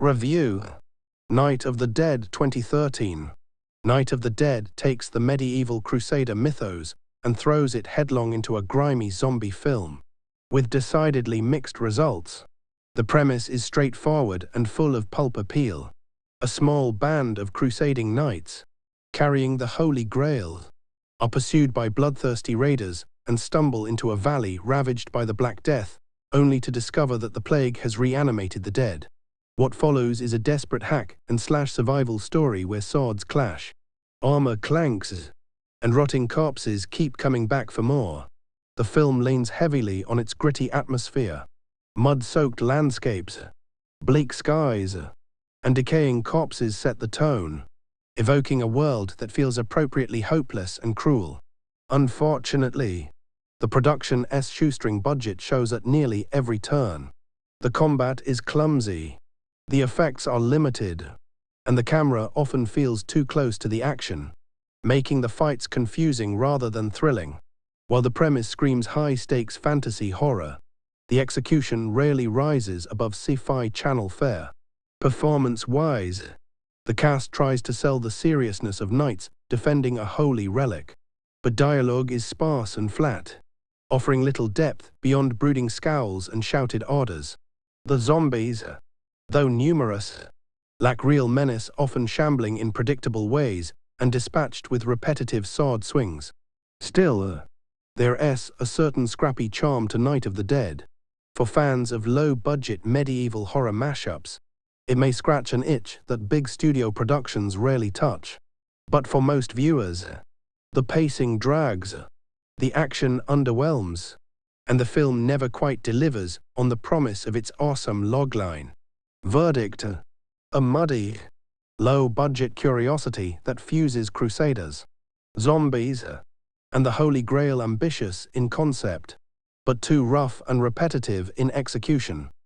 Review: Night of the Dead 2013. Night of the Dead takes the medieval crusader mythos and throws it headlong into a grimy zombie film, with decidedly mixed results. The premise is straightforward and full of pulp appeal. A small band of crusading knights, carrying the Holy Grail, are pursued by bloodthirsty raiders and stumble into a valley ravaged by the Black Death, only to discover that the plague has reanimated the dead. What follows is a desperate hack-and-slash survival story where swords clash, armor clanks, and rotting corpses keep coming back for more. The film leans heavily on its gritty atmosphere. Mud-soaked landscapes, bleak skies, and decaying corpses set the tone, evoking a world that feels appropriately hopeless and cruel. Unfortunately, the production's shoestring budget shows at nearly every turn. The combat is clumsy, the effects are limited, and the camera often feels too close to the action, making the fights confusing rather than thrilling. While the premise screams high-stakes fantasy horror, the execution rarely rises above sci-fi channel fare. Performance-wise, the cast tries to sell the seriousness of knights defending a holy relic, but dialogue is sparse and flat, offering little depth beyond brooding scowls and shouted orders. The zombies, though numerous, lack real menace, often shambling in predictable ways and dispatched with repetitive sword swings. Still, there's a certain scrappy charm to Night of the Dead. For fans of low-budget medieval horror mashups, it may scratch an itch that big studio productions rarely touch. But for most viewers, the pacing drags, the action underwhelms, and the film never quite delivers on the promise of its awesome logline. Verdict: a muddy, low-budget curiosity that fuses crusaders, zombies, and the Holy Grail, ambitious in concept, but too rough and repetitive in execution.